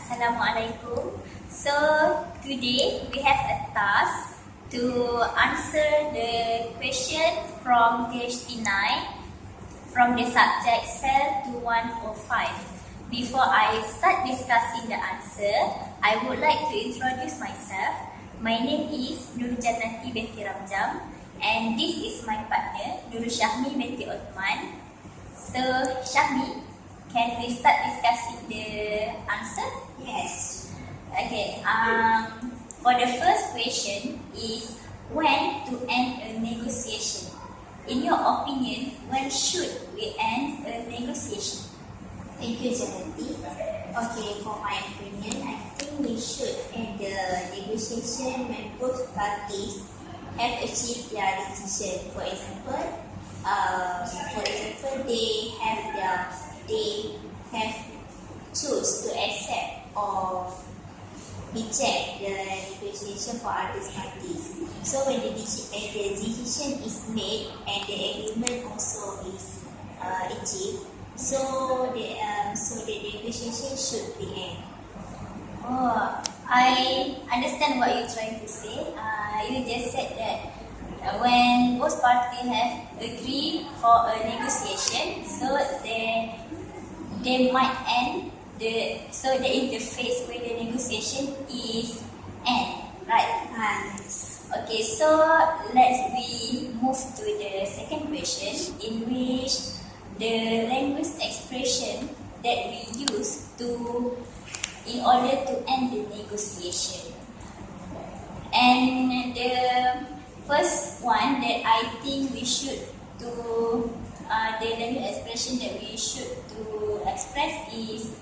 Assalamualaikum. So today we have a task to answer the question from G13 from the subject CEL2105. Before I start discussing the answer, I would like to introduce myself. My name is Nur Jannati binti Ramjam and this is my partner Nur Syahmi binti Othman. So Syahmi, can we start discussing the answer? Yes. Okay. For the first question is when to end a negotiation. In your opinion, when should we end a negotiation? Thank you, Janati. Okay, for my opinion, I think we should end the negotiation when both parties have achieved their decision. For example, they have choose to accept or reject the negotiation for other parties. So when the decision is made and the agreement also is achieved, so the negotiation should be end. Oh, I understand what you're trying to say. You just said that when both parties have agreed for a negotiation, so they might end the phase where the negotiation is end, right? Yes. Okay, so let's move to the second question, in which the language expression that we use in order to end the negotiation. And the first one that I think we should do, the language expression that we should to express is,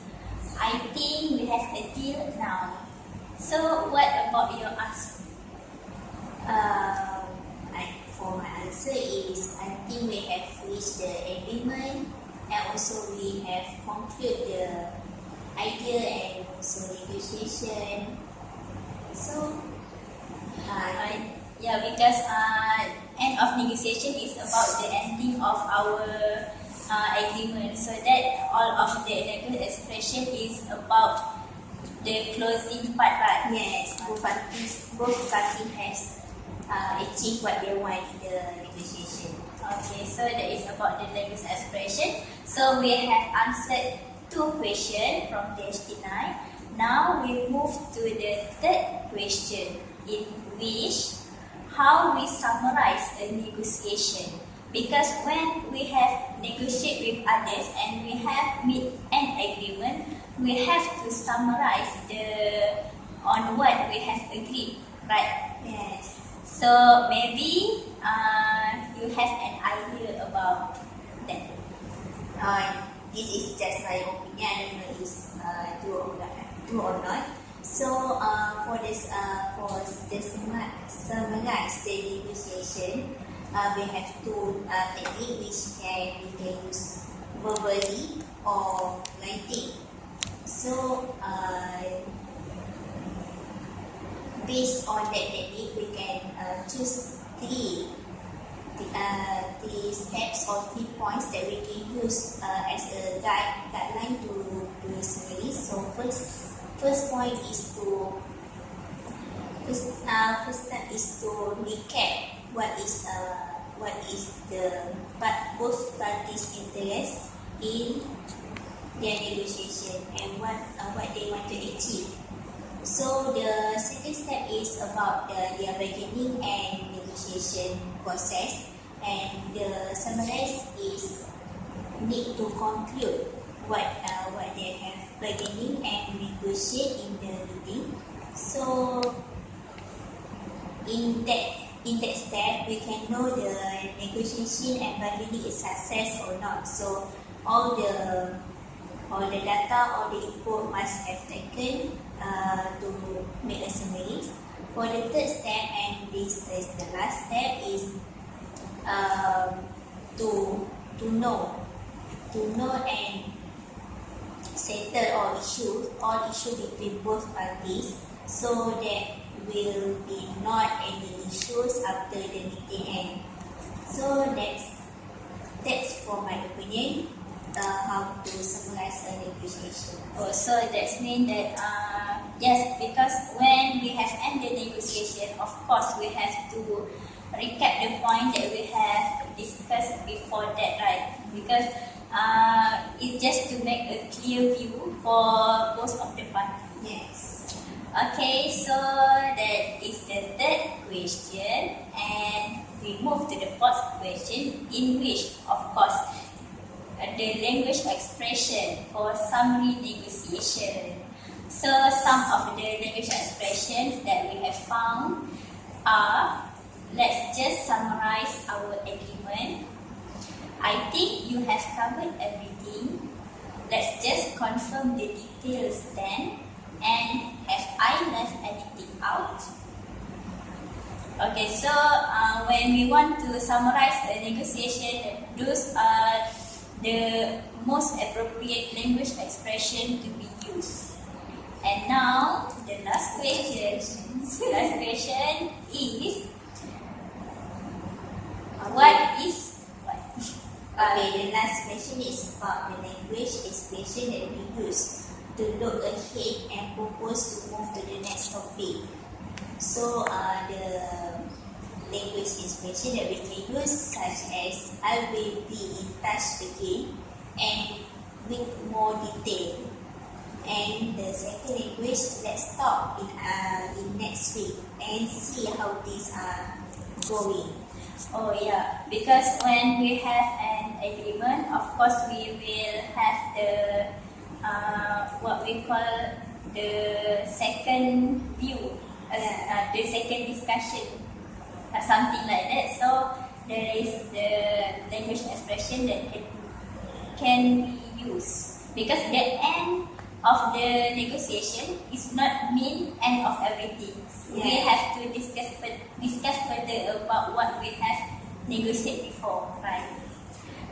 I think we have a deal now. So what about your answer? For my answer is, I think we have reached the agreement and also we have concluded the idea and also negotiation. So, because end of negotiation is about the ending of our agreement. So that all of the language expression is about the closing part, right? yes, both parties has achieved what they want in the negotiation. Okay, so that is about the language expression. So we have answered two questions from G13. Now we move to the third question, in which how we summarize a negotiation. Because when we have negotiate with others and we have made an agreement, we have to summarize on what we have agreed, right? Yes. So maybe you have an idea about that. This is just my opinion. I don't know if it's true or not. So for summarize the negotiation, we have two techniques which we can use verbally or writing. So based on that technique, we can choose three steps or 3 points that we can use as a guideline to summary. So first point is first step is to recap what is both parties' interest in their negotiation and what they want to achieve. So the second step is about their bargaining and negotiation process, and the summarize is need to conclude what they have bargaining and negotiate in the meeting. So in that step, we can know the negotiation and bargaining is success or not. So all the data, all the input must have taken to make a summary. For the third step, and this is the last step, is to know and settle all issue between both parties, so that will be not any issues after the meeting end. So that's for my opinion. how to summarize a negotiation. Oh, so that means that yes, because when we have ended negotiation, of course we have to recap the point that we have discussed before that, right? Because it's just to make a clear view for both of the parties. Yes. Okay, so that is the third question, and we move to the fourth question, in which, of course, the language expression for summary negotiation. So some of the language expressions that we have found are, let's just summarize our agreement. I think you have covered everything. Let's just confirm the details then. And have I left anything out? Okay, so when we want to summarize a negotiation, those are the most appropriate language expression to be used. And now, the last question. Last question is, what is what? Okay, the last question is about the language expression that we use to look ahead and propose to move to the next topic. So the language expression that we can use, such as I will be in touch again and with more detail. And the second language, let's talk in next week and see how these are going. Oh yeah, because when we have an agreement, of course we will have the what we call the second view, the second discussion, something like that. So there is the language expression that it can be used, because the end of the negotiation is not mean end of everything. We have to discuss further about what we have negotiated before, right?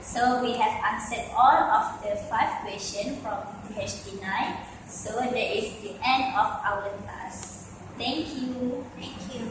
So we have answered all of the 5 questions from G13. So that is the end of our class. Thank you. Thank you.